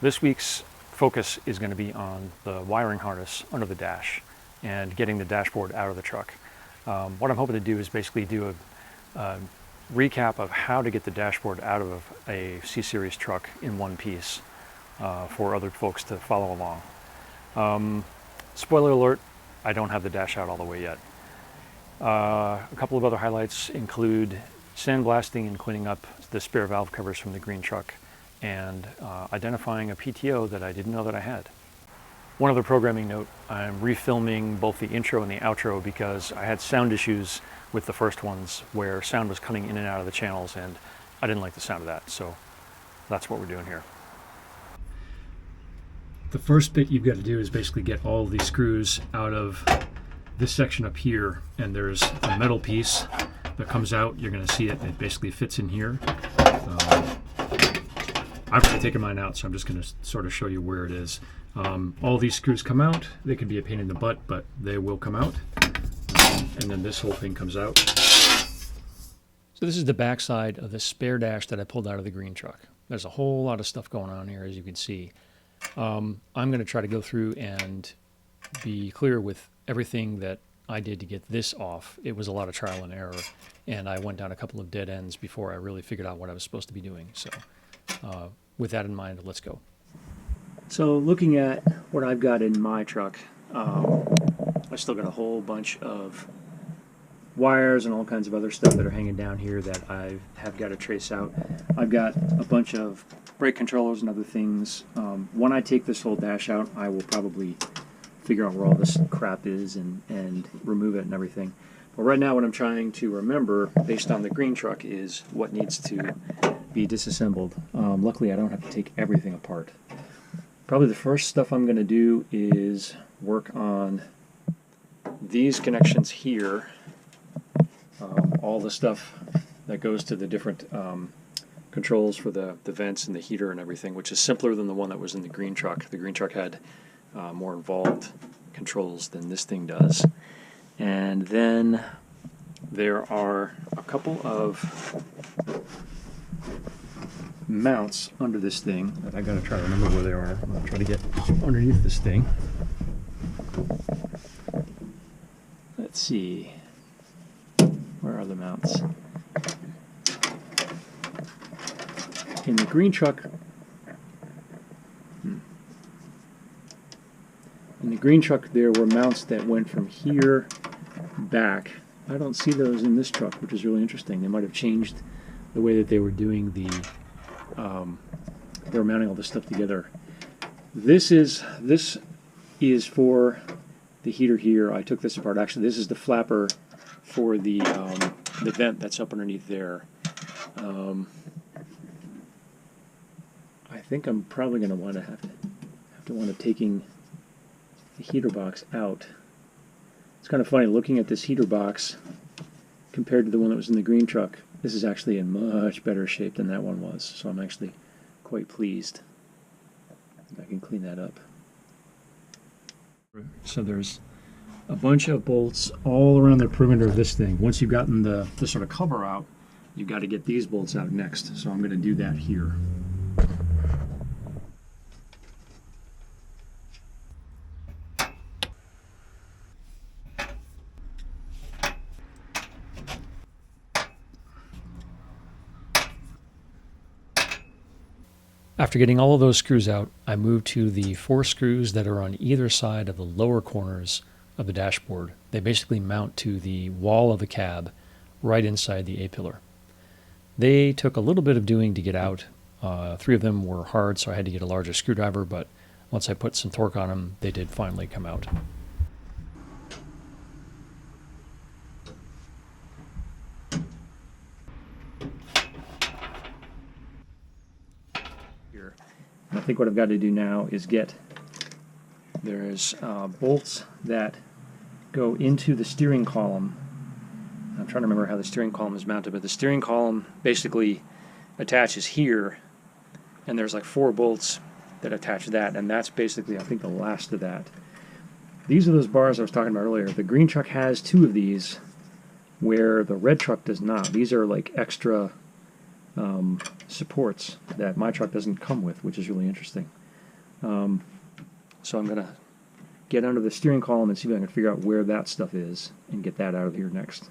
This week's focus is going to be on the wiring harness under the dash and getting the dashboard out of the truck. What I'm hoping to do is basically do a recap of how to get the dashboard out of a C-Series truck in one piece for other folks to follow along. Spoiler alert, I don't have the dash out all the way yet. A couple of other highlights include sandblasting and cleaning up the spare valve covers from the green truck and identifying a PTO that I didn't know that I had. One other programming note, I'm refilming both the intro and the outro because I had sound issues with the first ones where sound was coming in and out of the channels and I didn't like the sound of that, so that's what we're doing here. The first bit you've got to do is basically get all of these screws out of this section up here, and there's a metal piece that comes out. You're going to see it. It basically fits in here. I've already taken mine out, so I'm just going to sort of show you where it is. All these screws come out. They can be a pain in the butt, but they will come out. And then this whole thing comes out. So this is the back side of the spare dash that I pulled out of the green truck. There's a whole lot of stuff going on here, as you can see. I'm going to try to go through and be clear with everything that I did to get this off. It was a lot of trial and error, and I went down a couple of dead ends before I really figured out what I was supposed to be doing. So with that in mind, let's go. So looking at what I've got in my truck, I still got a whole bunch of wires and all kinds of other stuff that are hanging down here that I have got to trace out. I've got a bunch of brake controllers and other things. When I take this whole dash out, I will probably figure out where all this crap is and remove it and everything. But right now what I'm trying to remember based on the green truck is what needs to be disassembled. Luckily I don't have to take everything apart. Probably the first stuff I'm going to do is work on these connections here. All the stuff that goes to the different controls for the vents and the heater and everything, which is simpler than the one that was in the green truck. The green truck had more involved controls than this thing does. And then there are a couple of mounts under this thing that I gotta try to remember where they are. I'm gonna try to get underneath this thing. Let's see. Where are the mounts? In the green truck, there were mounts that went from here back. I don't see those in this truck, which is really interesting. They might have changed the way that they were doing the, they were mounting all this stuff together. This is for the heater here. I took this apart. Actually, this is the flapper for the vent that's up underneath there. I think I'm probably going to want to have to wind up taking the heater box out. It's kind of funny looking at this heater box compared to the one that was in the green truck. This is actually in much better shape than that one was, so I'm actually quite pleased. I can clean that up. So there's a bunch of bolts all around the perimeter of this thing. Once you've gotten the sort of cover out, you've got to get these bolts out next. So I'm going to do that here. After getting all of those screws out, I moved to the 4 screws that are on either side of the lower corners of the dashboard. They basically mount to the wall of the cab right inside the A-pillar. They took a little bit of doing to get out. 3 of them were hard, so I had to get a larger screwdriver, but once I put some torque on them, they did finally come out. I think what I've got to do now is there's bolts that go into the steering column. I'm trying to remember how the steering column is mounted, but the steering column basically attaches here, and there's like 4 bolts that attach that, and that's basically, I think, the last of that. These are those bars I was talking about earlier. The green truck has 2 of these, where the red truck does not. These are like extra supports that my truck doesn't come with, which is really interesting. So I'm going to get under the steering column and see if I can figure out where that stuff is and get that out of here next.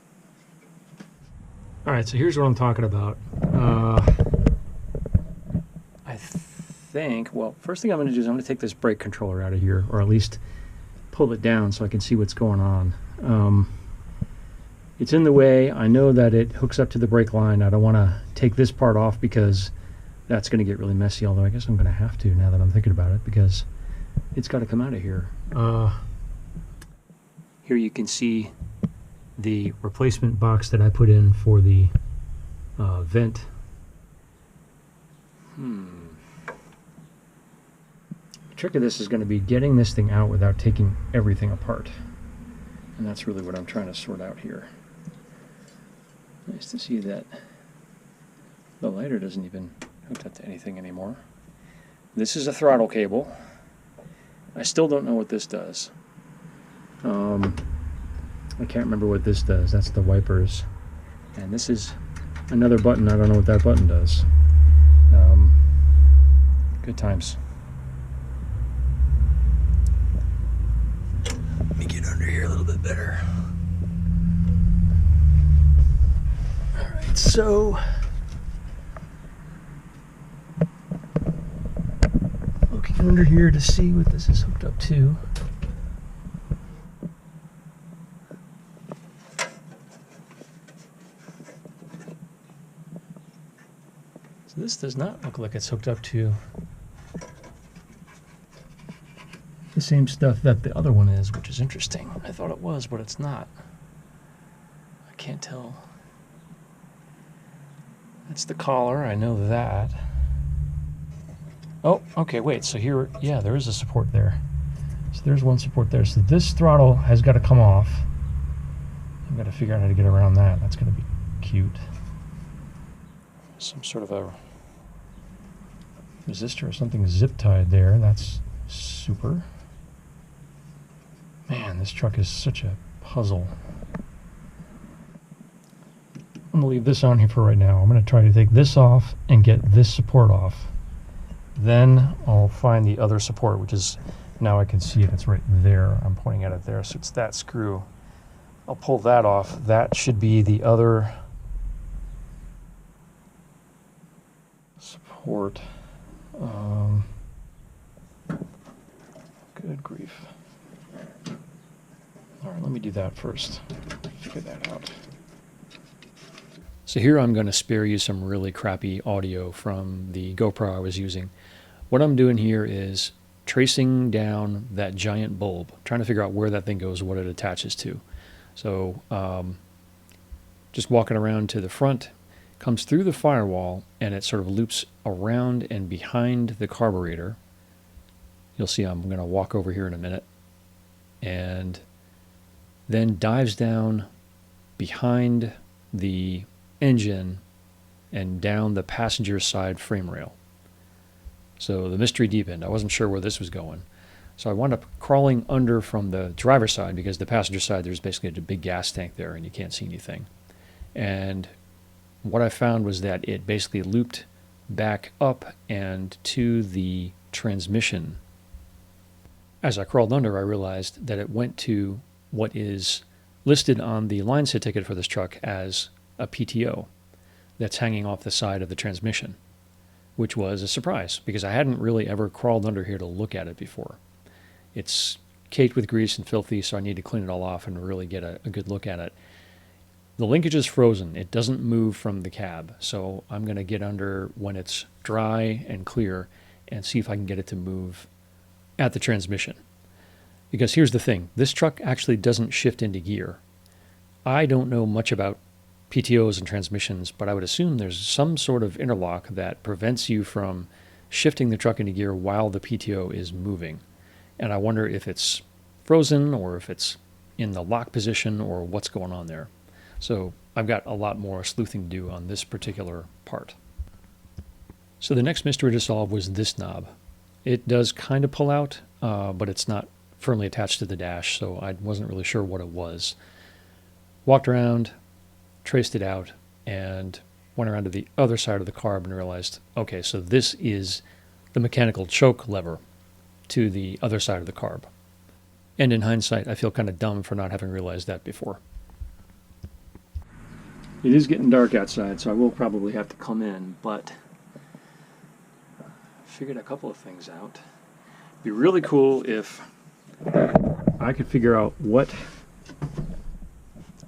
All right, so here's what I'm talking about. I think, well, first thing I'm going to do is I'm going to take this brake controller out of here, or at least pull it down so I can see what's going on. It's in the way. I know that it hooks up to the brake line. I don't want to take this part off because that's going to get really messy, although I guess I'm going to have to now that I'm thinking about it, because it's got to come out of here. Here you can see the replacement box that I put in for the vent. The trick of this is going to be getting this thing out without taking everything apart. And that's really what I'm trying to sort out here. Nice to see that the lighter doesn't even hook up to anything anymore. This is a throttle cable. I still don't know what this does. I can't remember what this does. That's the wipers. And this is another button. I don't know what that button does. Good times. Let me get under here a little bit better. Alright, so looking under here to see what this is hooked up to. So this does not look like it's hooked up to the same stuff that the other one is, which is interesting. I thought it was, but it's not. I can't tell. That's the collar, I know that. Oh, okay, wait, so here, yeah, there is a support there. So there's one support there. So this throttle has got to come off. I've got to figure out how to get around that. That's going to be cute. Some sort of a resistor or something zip tied there. That's super. Man, this truck is such a puzzle. I'm going to leave this on here for right now. I'm going to try to take this off and get this support off. Then I'll find the other support, which is, now I can see it. It's right there. I'm pointing at it there. So it's that screw. I'll pull that off. That should be the other support. Good grief. All right, let me do that first. Figure that out. So here I'm going to spare you some really crappy audio from the GoPro I was using. What I'm doing here is tracing down that giant bulb, trying to figure out where that thing goes, what it attaches to. So just walking around to the front, comes through the firewall, and it sort of loops around and behind the carburetor. You'll see I'm going to walk over here in a minute. And then dives down behind the engine and down the passenger side frame rail. So the mystery deepened. I wasn't sure where this was going. So I wound up crawling under from the driver's side, because the passenger side, there's basically a big gas tank there and you can't see anything. And what I found was that it basically looped back up and to the transmission. As I crawled under, I realized that it went to what is listed on the line set ticket for this truck as a PTO that's hanging off the side of the transmission, which was a surprise because I hadn't really ever crawled under here to look at it before. It's caked with grease and filthy, so I need to clean it all off and really get a good look at it. The linkage is frozen. It doesn't move from the cab, so I'm going to get under when it's dry and clear and see if I can get it to move at the transmission. Because here's the thing, this truck actually doesn't shift into gear. I don't know much about PTOs and transmissions, but I would assume there's some sort of interlock that prevents you from shifting the truck into gear while the PTO is moving. And I wonder if it's frozen or if it's in the lock position or what's going on there. So I've got a lot more sleuthing to do on this particular part. So the next mystery to solve was this knob. It does kind of pull out, but it's not firmly attached to the dash, so I wasn't really sure what it was. Walked around, traced it out, and went around to the other side of the carb and realized, okay, so this is the mechanical choke lever. to the other side of the carb. And in hindsight, I feel kind of dumb for not having realized that before. It is getting dark outside, so I will probably have to come in, but I figured a couple of things out. It'd be really cool if I could figure out what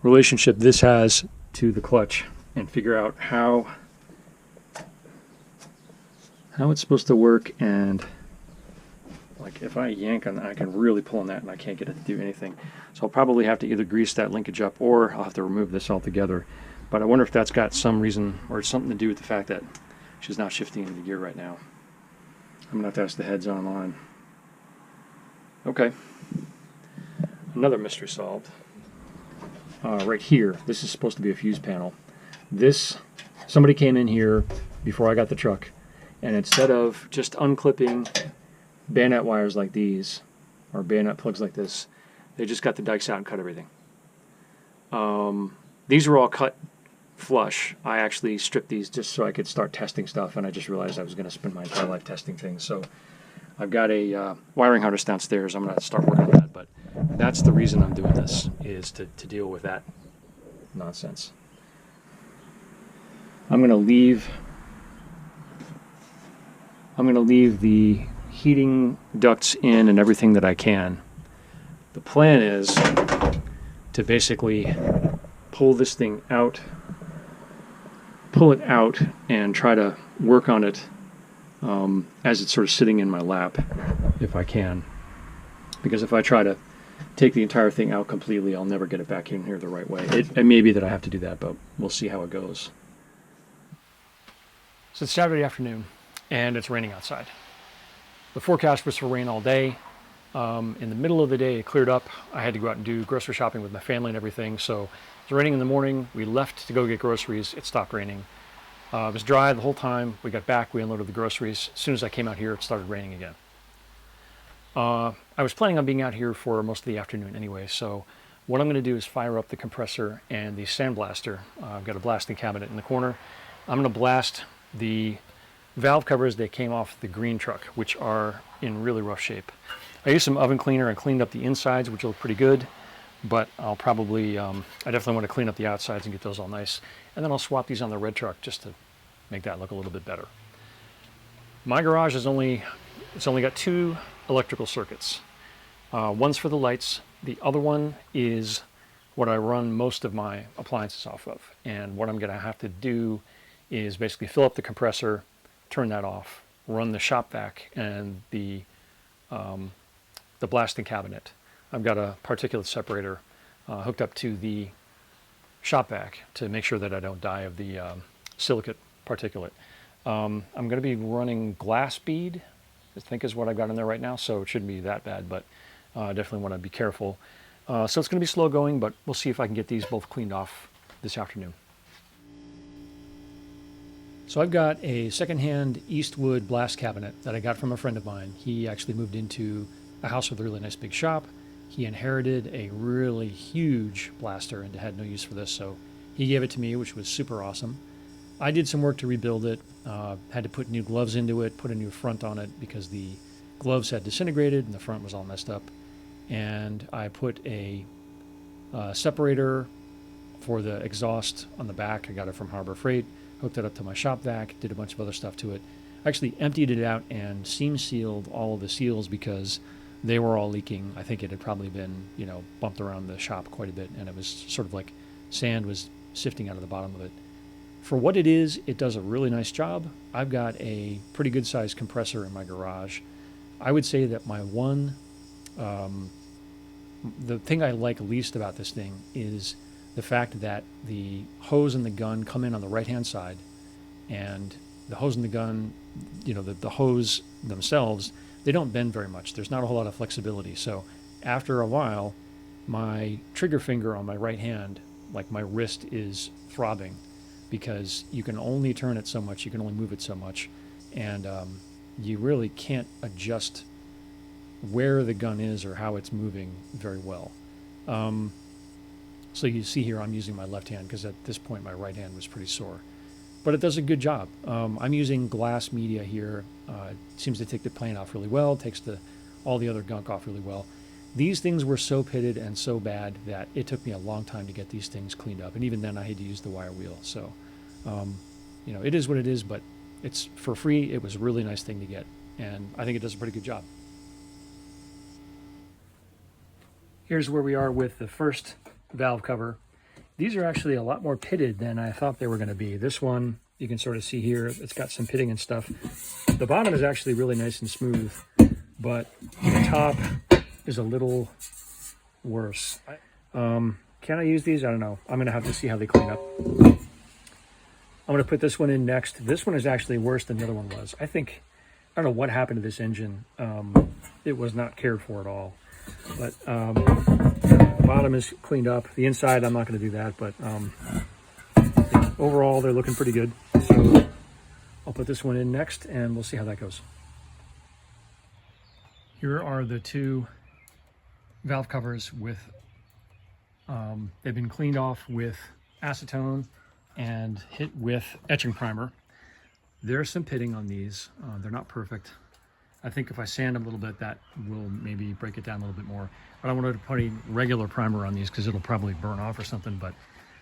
relationship this has to the clutch and figure out how it's supposed to work, and like if I yank on that, I can really pull on that and I can't get it to do anything. So I'll probably have to either grease that linkage up or I'll have to remove this altogether. But I wonder if that's got some reason or something to do with the fact that she's not shifting into gear right now. I'm going to have to ask the heads online. Okay. Another mystery solved. Right here, this is supposed to be a fuse panel. Somebody came in here before I got the truck, and instead of just unclipping bayonet wires like these, or bayonet plugs like this, they just got the dikes out and cut everything. These were all cut flush. I actually stripped these just so I could start testing stuff, and I just realized I was going to spend my entire life testing things. So I've got a wiring harness downstairs. I'm going to start working on that, but that's the reason I'm doing this, is to deal with that nonsense. I'm going to leave the heating ducts in and everything that I can. The plan is to basically pull this thing out, pull it out, and try to work on it as it's sort of sitting in my lap, if I can. Because if I try to take the entire thing out completely, I'll never get it back in here the right way. It may be that I have to do that, but we'll see how it goes. So it's Saturday afternoon, and it's raining outside. The forecast was for rain all day. In the middle of the day, it cleared up. I had to go out and do grocery shopping with my family and everything, so it was raining in the morning. We left to go get groceries. It stopped raining. It was dry the whole time. We got back, we unloaded the groceries. As soon as I came out here, it started raining again. I was planning on being out here for most of the afternoon anyway, so what I'm going to do is fire up the compressor and the sandblaster. I've got a blasting cabinet in the corner. I'm going to blast the valve covers that came off the green truck, which are in really rough shape. I used some oven cleaner and cleaned up the insides, which look pretty good, but I'll probably, I definitely want to clean up the outsides and get those all nice. And then I'll swap these on the red truck just to make that look a little bit better. My garage it's only got 2 electrical circuits. One's for the lights. The other one is what I run most of my appliances off of. And what I'm going to have to do is basically fill up the compressor, turn that off, run the shop vac and the blasting cabinet. I've got a particulate separator hooked up to the shop vac to make sure that I don't die of the silicate particulate. I'm going to be running glass bead, I think is what I've got in there right now, so it shouldn't be that bad, but definitely want to be careful. So it's going to be slow going, but we'll see if I can get these both cleaned off this afternoon. So I've got a secondhand Eastwood blast cabinet that I got from a friend of mine. He actually moved into a house with a really nice big shop. He inherited a really huge blaster and had no use for this, so he gave it to me, which was super awesome. I did some work to rebuild it, had to put new gloves into it, put a new front on it because the gloves had disintegrated and the front was all messed up. And I put a separator for the exhaust on the back. I got it from Harbor Freight, hooked it up to my shop vac, did a bunch of other stuff to it. I actually emptied it out and seam sealed all of the seals because they were all leaking. I think it had probably been, bumped around the shop quite a bit, and it was sort of like sand was sifting out of the bottom of it. For what it is, it does a really nice job. I've got a pretty good sized compressor in my garage. I would say that my the thing I like least about this thing is the fact that the hose and the gun come in on the right-hand side, and the hose and the gun, the hose themselves, they don't bend very much. There's not a whole lot of flexibility. So after a while, my trigger finger on my right hand, like my wrist, is throbbing because you can only turn it so much, you can only move it so much, and you really can't adjust where the gun is or how it's moving very well. So you see here I'm using my left hand because at this point my right hand was pretty sore. But it does a good job. I'm using glass media here. It seems to take the paint off really well, takes the all the other gunk off really well. These things were so pitted and so bad that it took me a long time to get these things cleaned up. And even then I had to use the wire wheel. So, you know, it is what it is, but it's for free. It was a really nice thing to get. And I think it does a pretty good job. Here's where we are with the first valve cover. These are actually a lot more pitted than I thought they were going to be. This one, you can sort of see here, it's got some pitting and stuff. The bottom is actually really nice and smooth, but the top is a little worse. Can I use these? I don't know. I'm going to have to see how they clean up. I'm going to put this one in next. This one is actually worse than the other one was. I don't know what happened to this engine. It was not cared for at all. But the bottom is cleaned up. The inside, I'm not going to do that, but overall, they're looking pretty good. So I'll put this one in next, and we'll see how that goes. Here are the two valve covers with, they've been cleaned off with acetone and hit with etching primer. There's some pitting on these. They're not perfect. I think if I sand them a little bit, that will maybe break it down a little bit more. I don't want to put any regular primer on these because it'll probably burn off or something, but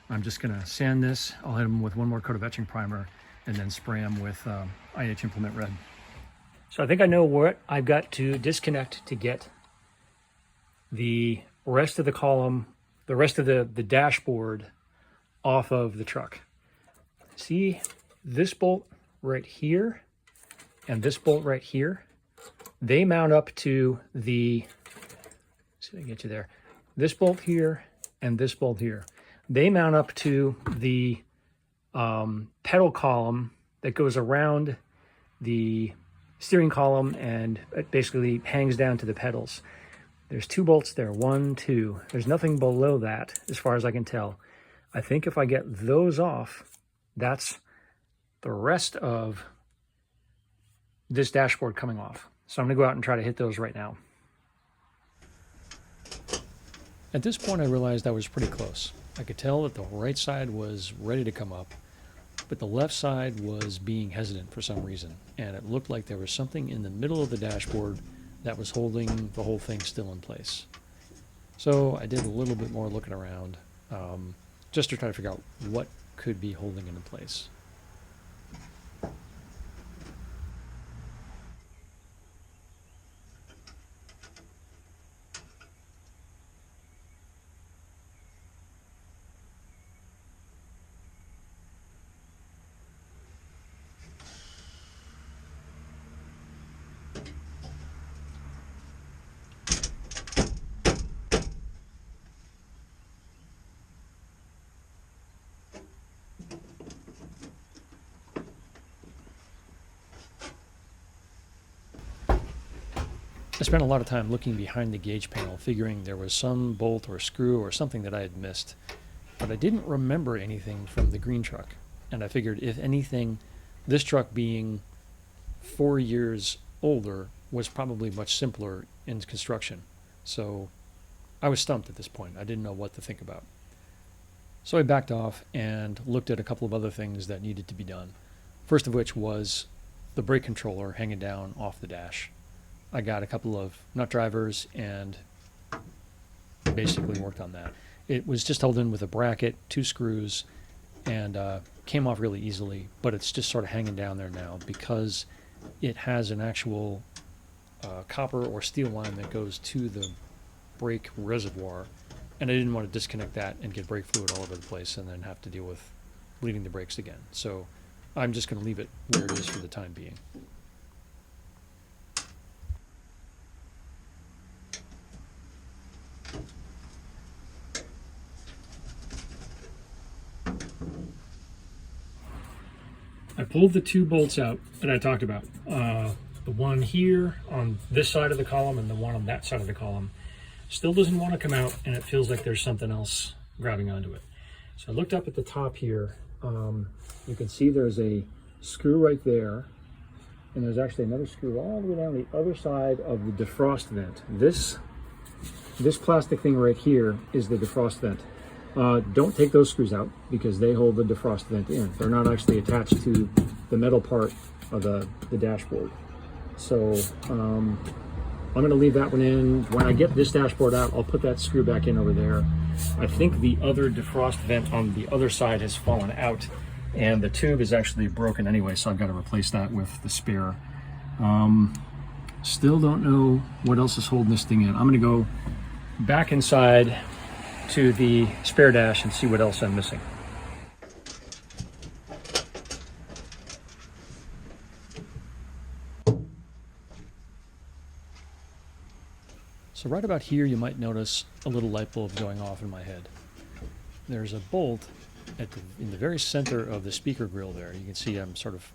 I'm just going to sand this. I'll hit them with one more coat of etching primer and then spray them with IH Implement Red. So I think I know what I've got to disconnect to get the rest of the column, the rest of the dashboard off of the truck. See this bolt right here and this bolt right here? They mount up to the, see if I can get you there, this bolt here and this bolt here. They mount up to the pedal column that goes around the steering column and it basically hangs down to the pedals. There's two bolts there, 1, 2. There's nothing below that as far as I can tell. I think if I get those off, that's the rest of this dashboard coming off. So I'm going to go out and try to hit those right now. At this point, I realized I was pretty close. I could tell that the right side was ready to come up, but the left side was being hesitant for some reason. And it looked like there was something in the middle of the dashboard that was holding the whole thing still in place. So I did a little bit more looking around just to try to figure out what could be holding it in place. I spent a lot of time looking behind the gauge panel, figuring there was some bolt or screw or something that I had missed. But I didn't remember anything from the green truck. And I figured, if anything, this truck being 4 years older was probably much simpler in construction. So I was stumped at this point. I didn't know what to think about. So I backed off and looked at a couple of other things that needed to be done. First of which was the brake controller hanging down off the dash. I got a couple of nut drivers and basically worked on that. It was just held in with a bracket, 2 screws, and came off really easily, but it's just sort of hanging down there now because it has an actual copper or steel line that goes to the brake reservoir, and I didn't want to disconnect that and get brake fluid all over the place and then have to deal with bleeding the brakes again. So I'm just going to leave it where it is for the time being. I pulled the 2 bolts out that I talked about. The one here on this side of the column and the one on that side of the column still doesn't want to come out, and it feels like there's something else grabbing onto it. So I looked up at the top here. You can see there's a screw right there, and there's actually another screw all the way down the other side of the defrost vent. This plastic thing right here is the defrost vent. Don't take those screws out because they hold the defrost vent in. They're not actually attached to the metal part of the dashboard. So I'm going to leave that one in. When I get this dashboard out, I'll put that screw back in over there. I think the other defrost vent on the other side has fallen out, and the tube is actually broken anyway, so I've got to replace that with the spare. Still don't know what else is holding this thing in. I'm going to go back inside to the spare dash and see what else I'm missing. So right about here, you might notice a little light bulb going off in my head. There's a bolt in the very center of the speaker grill there. You can see I'm sort of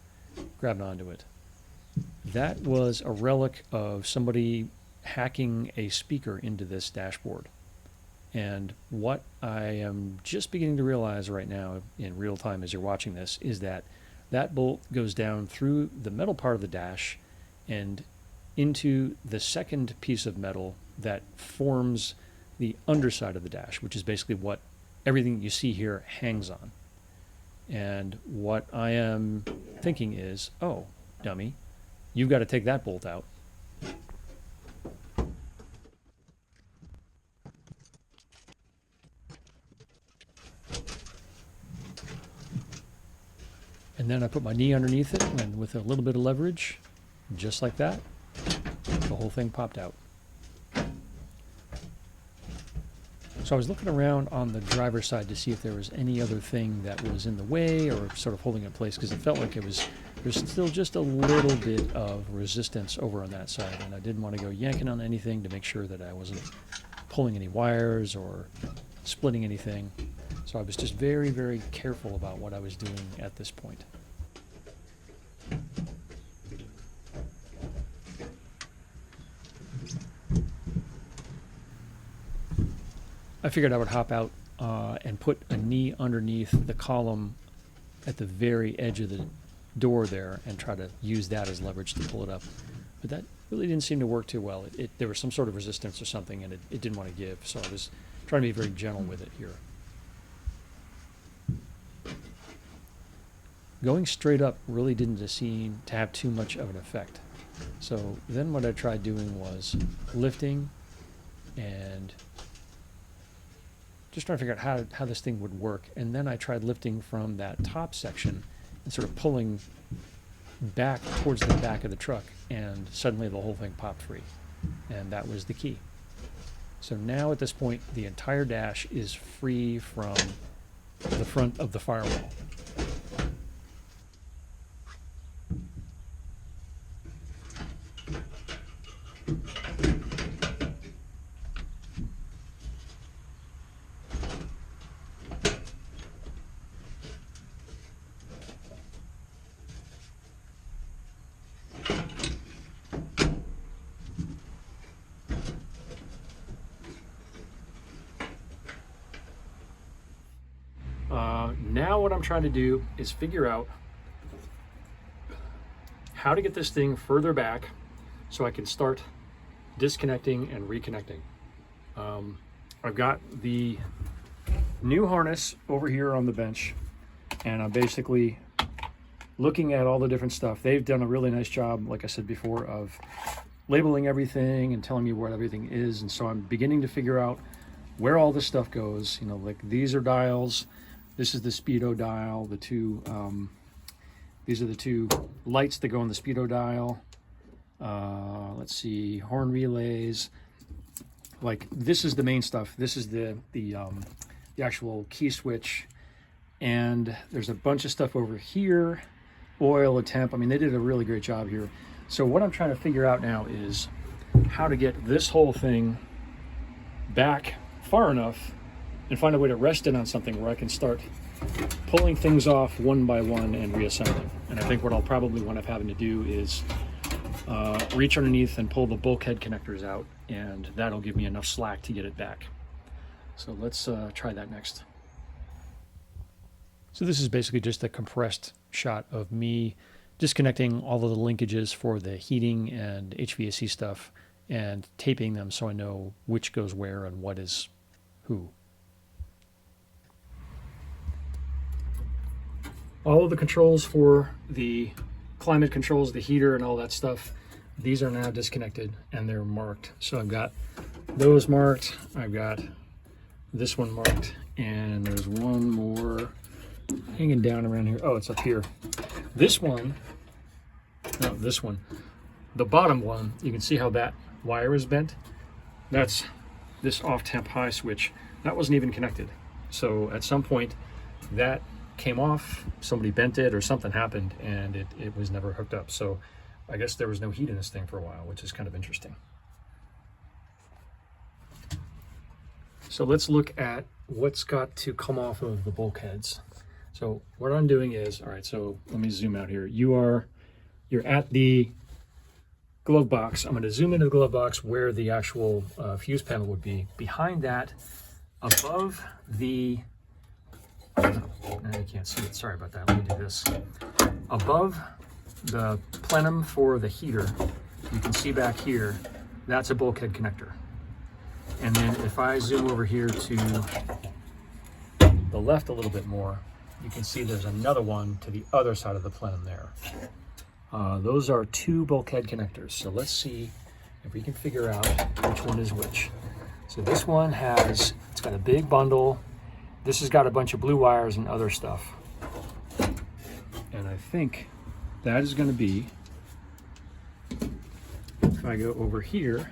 grabbing onto it. That was a relic of somebody hacking a speaker into this dashboard. And what I am just beginning to realize right now in real time as you're watching this is that that bolt goes down through the metal part of the dash and into the second piece of metal that forms the underside of the dash, which is basically what everything you see here hangs on. And what I am thinking is, oh, dummy, you've got to take that bolt out. And then I put my knee underneath it, and with a little bit of leverage, just like that, the whole thing popped out. So I was looking around on the driver's side to see if there was any other thing that was in the way or sort of holding it in place, because it felt like there's still just a little bit of resistance over on that side, and I didn't want to go yanking on anything to make sure that I wasn't pulling any wires or splitting anything. So I was just very, very careful about what I was doing at this point. I figured I would hop out and put a knee underneath the column at the very edge of the door there and try to use that as leverage to pull it up. But that really didn't seem to work too well. There was some sort of resistance or something, and it didn't want to give, so I was trying to be very gentle with it here. Going straight up really didn't seem to have too much of an effect. So then what I tried doing was lifting and just trying to figure out how this thing would work. And then I tried lifting from that top section and sort of pulling back towards the back of the truck, and suddenly the whole thing popped free. And that was the key. So now at this point, the entire dash is free from the front of the firewall. Now what I'm trying to do is figure out how to get this thing further back so I can start disconnecting and reconnecting. I've got the new harness over here on the bench, and I'm basically looking at all the different stuff. They've done a really nice job, like I said before, of labeling everything and telling me where everything is, and so I'm beginning to figure out where all this stuff goes. You know, like these are dials. This is the speedo dial. These are the two lights that go on the speedo dial. Let's see, horn relays. Like this is the main stuff. This is the actual key switch, and there's a bunch of stuff over here. Oil, a temp. I mean, they did a really great job here. So what I'm trying to figure out now is how to get this whole thing back far enough and find a way to rest it on something where I can start pulling things off one by one and reassembling. And I think what I'll probably wind up having to do is reach underneath and pull the bulkhead connectors out, and that'll give me enough slack to get it back. So let's try that next. So this is basically just a compressed shot of me disconnecting all of the linkages for the heating and HVAC stuff and taping them so I know which goes where and what is who. All of the controls for the climate controls, the heater and all that stuff, these are now disconnected and they're marked. So I've got those marked, I've got this one marked, and there's one more hanging down around here. Oh, it's up here. This one, no, this one, the bottom one, you can see how that wire is bent. That's this off temp high switch. That wasn't even connected. So at some point that came off, somebody bent it or something happened, and it was never hooked up. So I guess there was no heat in this thing for a while, which is kind of interesting. So let's look at what's got to come off of the bulkheads. So what I'm doing is, all right, so let me zoom out here. You're at the glove box. I'm going to zoom into the glove box where the actual fuse panel would be. Behind that, above the, I can't see it, sorry about that, let me do this. Above the plenum for the heater, you can see back here, that's a bulkhead connector. And then if I zoom over here to the left a little bit more, you can see there's another one to the other side of the plenum there. Those are two bulkhead connectors. So let's see if we can figure out which one is which. So this one has, it's got a big bundle. This has got a bunch of blue wires and other stuff. And I think that is going to be, if I go over here,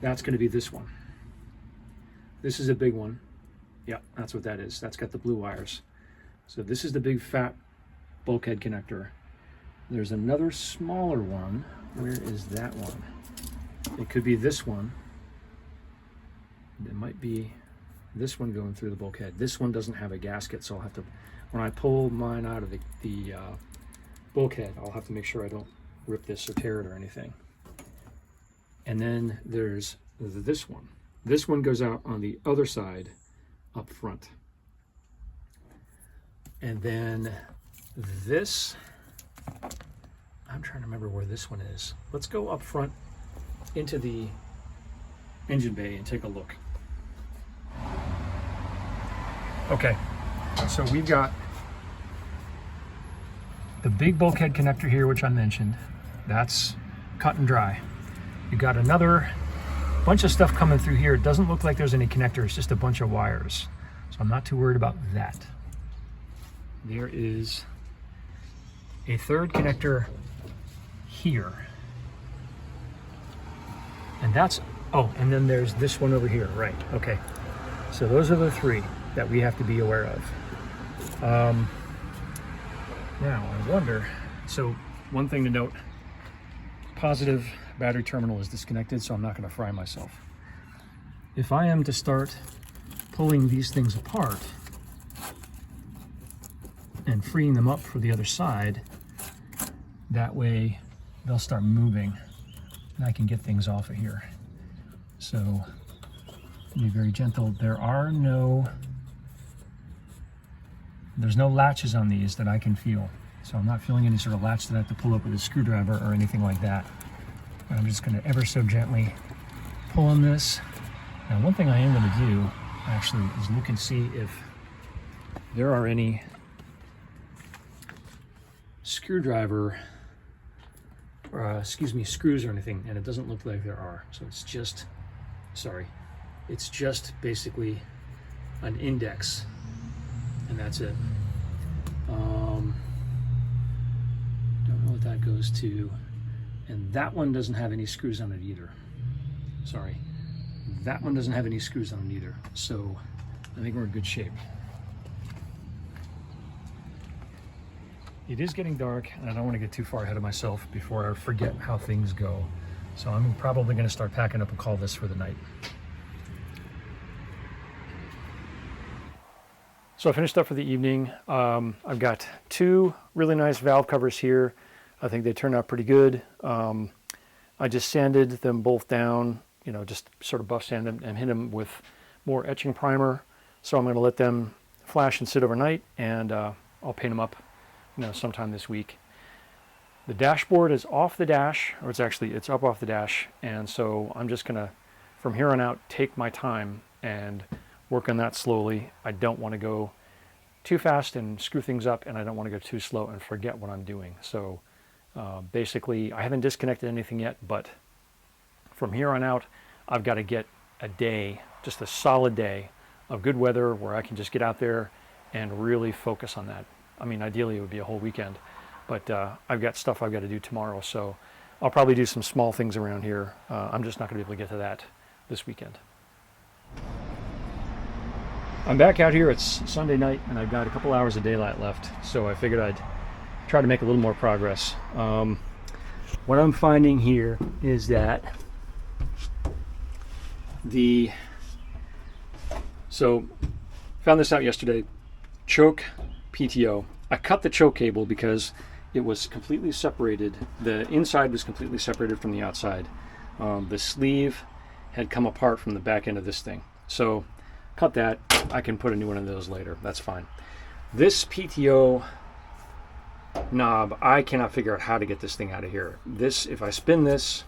that's going to be this one. This is a big one. Yeah, that's what that is. That's got the blue wires. So this is the big fat bulkhead connector. There's another smaller one. Where is that one? It could be this one. It might be this one going through the bulkhead. This one doesn't have a gasket, so I'll have to, when I pull mine out of the bulkhead, I'll have to make sure I don't rip this or tear it or anything. And then there's this one. This one goes out on the other side up front. And then this, I'm trying to remember where this one is. Let's go up front into the engine bay and take a look. Okay, so we've got the big bulkhead connector here, which I mentioned. That's cut and dry. You got another bunch of stuff coming through here. It doesn't look like there's any connector, it's just a bunch of wires. So I'm not too worried about that. There is a third connector here. And that's, oh, and then there's this one over here, right, okay. So those are the three that we have to be aware of. Now, I wonder, so one thing to note, positive battery terminal is disconnected, so I'm not going to fry myself. If I am to start pulling these things apart and freeing them up for the other side, that way they'll start moving and I can get things off of here. So be very gentle. There's no latches on these that I can feel. So I'm not feeling any sort of latch that I have to pull up with a screwdriver or anything like that. I'm just going to ever so gently pull on this. Now, one thing I am going to do actually is look and see if there are any screwdriver, or screws or anything, and it doesn't look like there are. So it's just, it's just basically an index, and that's it. Don't know what that goes to. And that one doesn't have any screws on it either. Sorry. That one doesn't have any screws on it either. So I think we're in good shape. It is getting dark, and I don't want to get too far ahead of myself before I forget how things go. So I'm probably going to start packing up and call this for the night. So I finished up for the evening. I've got two really nice valve covers here. I think they turned out pretty good. I just sanded them both down, just sort of buff sand them and hit them with more etching primer. So I'm going to let them flash and sit overnight, and I'll paint them up, sometime this week. The dashboard is off the dash, or it's up off the dash, and so I'm just going to, from here on out, take my time and work on that slowly. I don't want to go too fast and screw things up, and I don't want to go too slow and forget what I'm doing. So basically, I haven't disconnected anything yet, but from here on out, I've got to get a day, just a solid day of good weather where I can just get out there and really focus on that. I mean, ideally it would be a whole weekend, but I've got stuff I've got to do tomorrow, so I'll probably do some small things around here. I'm just not going to be able to get to that this weekend. I'm back out here. It's Sunday night, and I've got a couple hours of daylight left, so I figured I'd try to make a little more progress. What I'm finding here is that found this out yesterday, choke PTO. I cut the choke cable because it was completely separated. The inside was completely separated from the outside. The sleeve had come apart from the back end of this thing. So cut that. I can put a new one of those later. That's fine. This PTO knob, I cannot figure out how to get this thing out of here. This, if I spin this,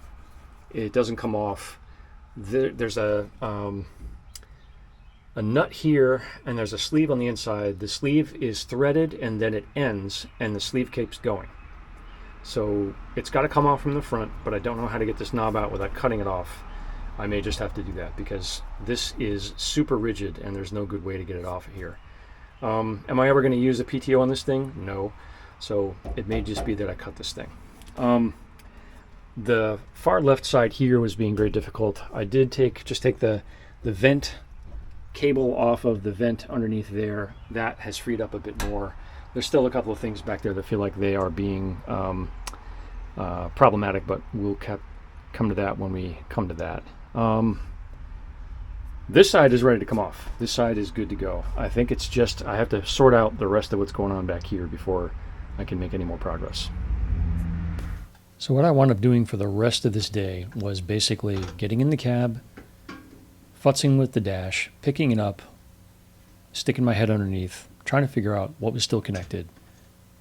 it doesn't come off. There's a nut here, and there's a sleeve on the inside. The sleeve is threaded, and then it ends, and the sleeve keeps going. So it's got to come off from the front, but I don't know how to get this knob out without cutting it off. I may just have to do that because this is super rigid, and there's no good way to get it off of here. Am I ever going to use a PTO on this thing? No. So it may just be that I cut this thing. The far left side here was being very difficult. I did take the vent cable off of the vent underneath there. That has freed up a bit more. There's still a couple of things back there that feel like they are being problematic, but we'll come to that when we come to that. This side is ready to come off. This side is good to go. I think it's just I have to sort out the rest of what's going on back here before I can make any more progress. So what I wound up doing for the rest of this day was basically getting in the cab, futzing with the dash, picking it up, sticking my head underneath, trying to figure out what was still connected,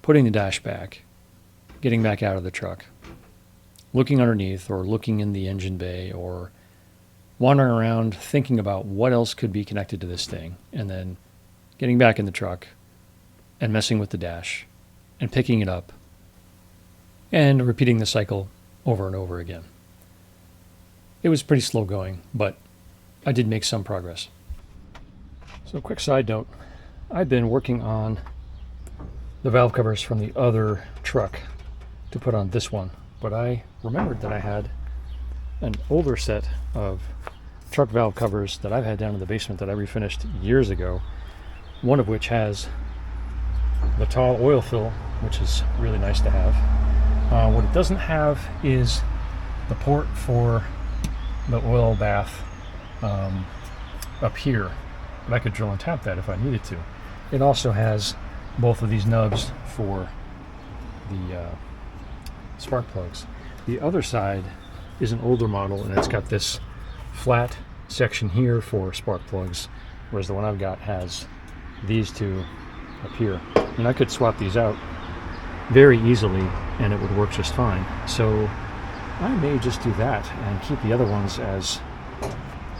putting the dash back, getting back out of the truck, looking underneath or looking in the engine bay or wandering around thinking about what else could be connected to this thing, and then getting back in the truck and messing with the dash and picking it up and repeating the cycle over and over again. It was pretty slow going, but I did make some progress. So quick side note, I've been working on the valve covers from the other truck to put on this one, but I remembered that I had an older set of truck valve covers that I've had down in the basement that I refinished years ago, one of which has the tall oil fill, which is really nice to have. What it doesn't have is the port for the oil bath up here, but I could drill and tap that if I needed to. It also has both of these nubs for the spark plugs. The other side is an older model, and it's got this flat section here for spark plugs, whereas the one I've got has these two up here. And I could swap these out very easily and it would work just fine. So I may just do that and keep the other ones as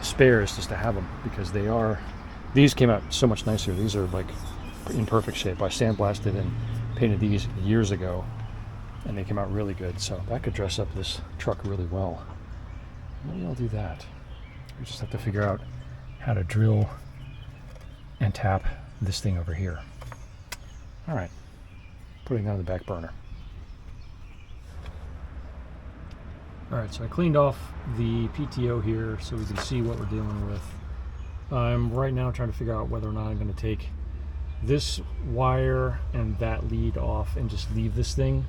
spares just to have them, because these came out so much nicer. These are like in perfect shape. I sandblasted and painted these years ago and they came out really good. So that could dress up this truck really well. Maybe I'll do that. We just have to figure out how to drill and tap this thing over here. All right, putting that on the back burner. All right, so I cleaned off the PTO here so we can see what we're dealing with. I'm right now trying to figure out whether or not I'm going to take this wire and that lead off and just leave this thing,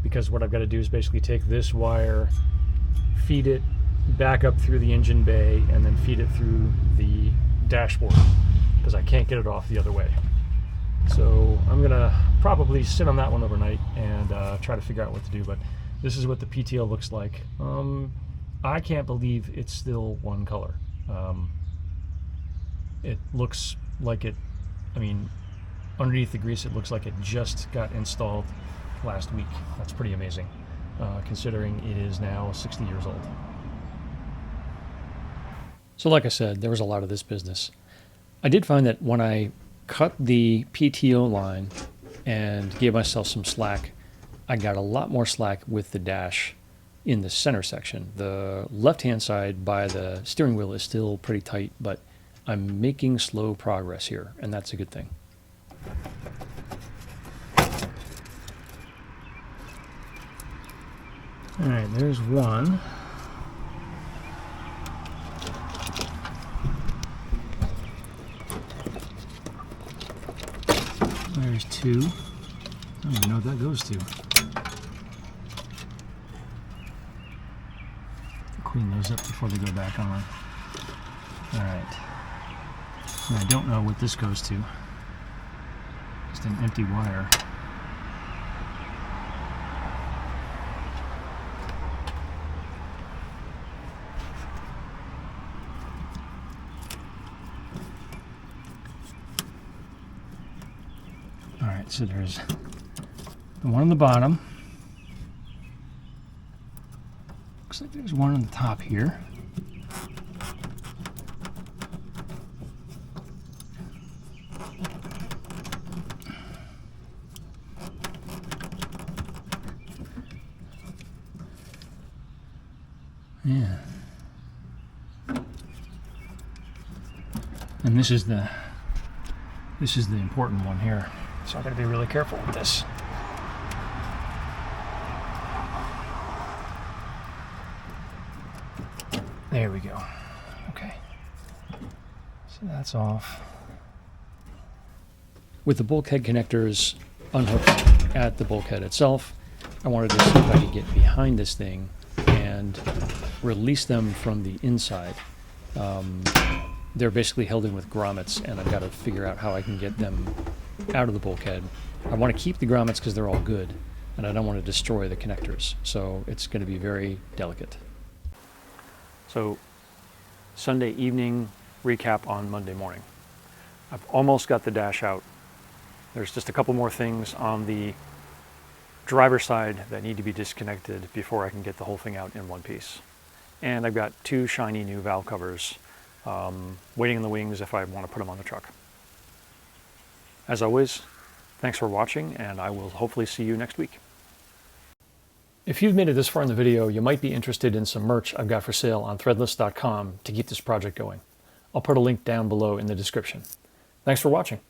because what I've got to do is basically take this wire, feed it back up through the engine bay, and then feed it through the dashboard, because I can't get it off the other way. So I'm gonna probably sit on that one overnight and try to figure out what to do, but this is what the PTO looks like. I can't believe it's still one color. It looks like it, I mean, underneath the grease it looks like it just got installed last week. That's pretty amazing, considering it is now 60 years old. So like I said, there was a lot of this business. I did find that when I cut the PTO line and gave myself some slack. I got a lot more slack with the dash in the center section. The left-hand side by the steering wheel is still pretty tight, but I'm making slow progress here, and that's a good thing. All right, there's one. There's two. I don't even know what that goes to. Clean those up before they go back on. All right. And I don't know what this goes to. Just an empty wire. All right, so there's the one on the bottom. Looks like there's one on the top here. Yeah. And this is the important one here. So I gotta be really careful with this. There we go. Okay. So that's off. With the bulkhead connectors unhooked at the bulkhead itself, I wanted to see if I could get behind this thing and release them from the inside. They're basically held in with grommets, and I've got to figure out how I can get them out of the bulkhead. I want to keep the grommets because they're all good, and I don't want to destroy the connectors, so it's going to be very delicate. So, Sunday evening recap on Monday morning. I've almost got the dash out. There's just a couple more things on the driver's side that need to be disconnected before I can get the whole thing out in one piece. And I've got two shiny new valve covers waiting in the wings if I want to put them on the truck. As always, thanks for watching, and I will hopefully see you next week. If you've made it this far in the video, you might be interested in some merch I've got for sale on threadless.com to keep this project going. I'll put a link down below in the description. Thanks for watching.